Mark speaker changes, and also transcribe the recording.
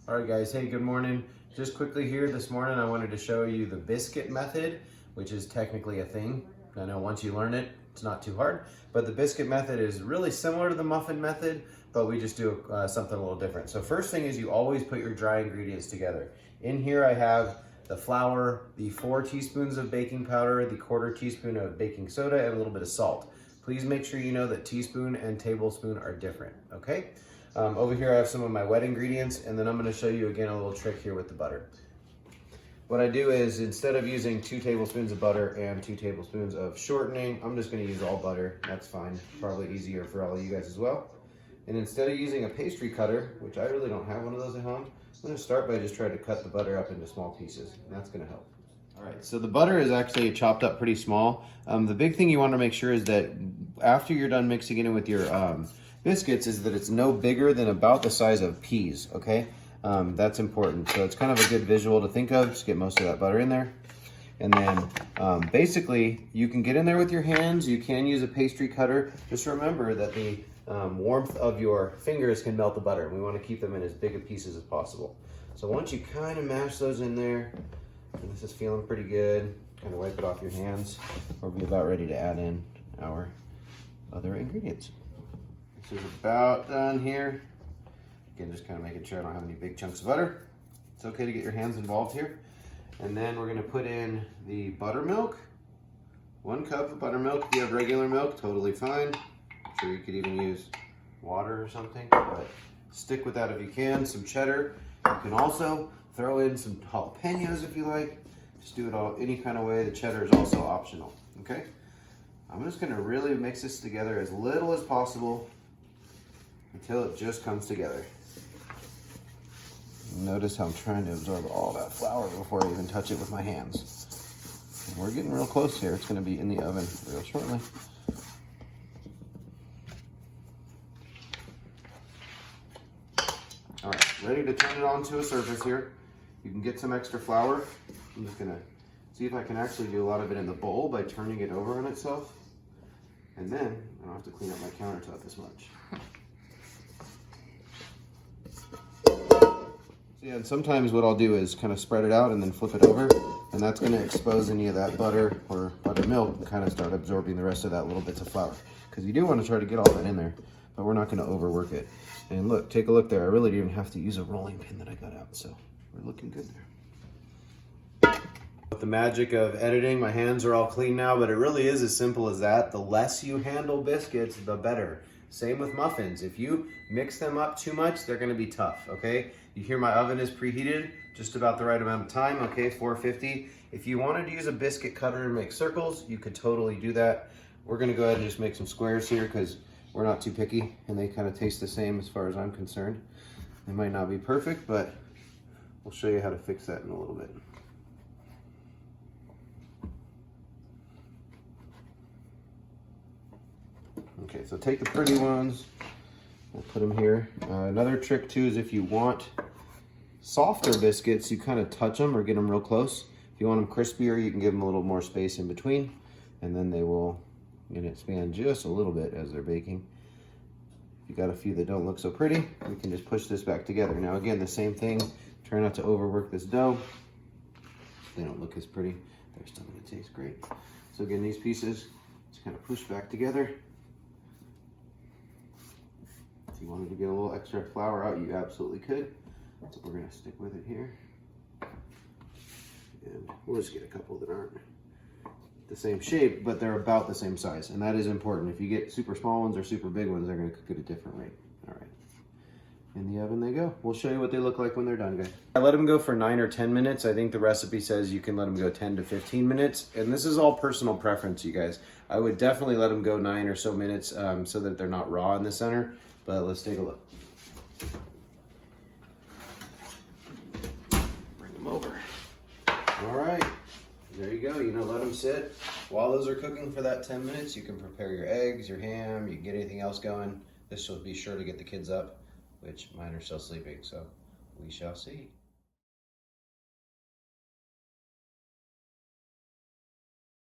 Speaker 1: All right, guys. Hey, good morning. Just quickly here this morning, I wanted to show you the biscuit method, which is technically a thing. I know once you learn it, it's not too hard. But the biscuit method is really similar to the muffin method, but we just do something a little different. So first thing is you always put your dry ingredients together. In here I have the flour, the 4 teaspoons of baking powder, the 1/4 teaspoon of baking soda, and a little bit of salt. Please make sure you know that teaspoon and tablespoon are different, okay? Over here I have some of my wet ingredients, and then I'm gonna show you again a little trick here with the butter. What I do is instead of using 2 tablespoons of butter and 2 tablespoons of shortening, I'm just gonna use all butter. That's fine, probably easier for all of you guys as well. And instead of using a pastry cutter, which I really don't have one of those at home, I'm gonna start by just trying to cut the butter up into small pieces, and that's gonna help. All right, so the butter is actually chopped up pretty small. The big thing you wanna make sure is that after you're done mixing it in with your biscuits is that it's no bigger than about the size of peas, okay? That's important. So it's kind of a good visual to think of. Just get most of that butter in there. And then basically you can get in there with your hands. You can use a pastry cutter. Just remember that the warmth of your fingers can melt the butter. We want to keep them in as big a pieces as possible. So once you kind of mash those in there, and this is feeling pretty good, kind of wipe it off your hands. We'll be about ready to add in our other ingredients. This is about done here. Again, just kind of making sure I don't have any big chunks of butter. It's okay to get your hands involved here. And then we're gonna put in the buttermilk. 1 cup of buttermilk. If you have regular milk, totally fine. I'm sure you could even use water or something, but stick with that if you can. Some cheddar. You can also throw in some jalapenos if you like. Just do it all any kind of way. The cheddar is also optional, okay? I'm just gonna really mix this together as little as possible until it just comes together. Notice how I'm trying to absorb all that flour before I even touch it with my hands. And we're getting real close here. It's gonna be in the oven real shortly. All right, ready to turn it onto a surface here. You can get some extra flour. I'm just gonna see if I can actually do a lot of it in the bowl by turning it over on itself. And then I don't have to clean up my countertop as much. Yeah, and sometimes what I'll do is kind of spread it out and then flip it over, and that's going to expose any of that butter or buttermilk and kind of start absorbing the rest of that little bits of flour. Because you do want to try to get all that in there, but we're not going to overwork it. And look, take a look there. I really didn't even have to use a rolling pin that I got out, so we're looking good there. With the magic of editing, my hands are all clean now, but it really is as simple as that. The less you handle biscuits, the better. Same with muffins. If you mix them up too much, they're gonna be tough, okay? You hear my oven is preheated, just about the right amount of time, okay, 450. If you wanted to use a biscuit cutter and make circles, you could totally do that. We're gonna go ahead and just make some squares here because we're not too picky and they kind of taste the same as far as I'm concerned. They might not be perfect, but we'll show you how to fix that in a little bit. Okay, so take the pretty ones, we'll put them here. Another trick too is if you want softer biscuits, you kind of touch them or get them real close. If you want them crispier, you can give them a little more space in between, and then they will expand just a little bit as they're baking. If you got a few that don't look so pretty, we can just push this back together. Now again, the same thing, try not to overwork this dough. They don't look as pretty, they're still gonna taste great. So again, these pieces, just kind of push back together. If you wanted to get a little extra flour out, you absolutely could. So we're gonna stick with it here. And we'll just get a couple that aren't the same shape, but they're about the same size. And that is important. If you get super small ones or super big ones, they're gonna cook at a different rate. All right, in the oven they go. We'll show you what they look like when they're done, guys. I let them go for 9 or 10 minutes. I think the recipe says you can let them go 10 to 15 minutes. And this is all personal preference, you guys. I would definitely let them go 9 or so minutes so that they're not raw in the center. But let's take a look. Bring them over. All right, there you go. Let them sit. While those are cooking for that 10 minutes, you can prepare your eggs, your ham, you can get anything else going. This will be sure to get the kids up, which mine are still sleeping, so we shall see.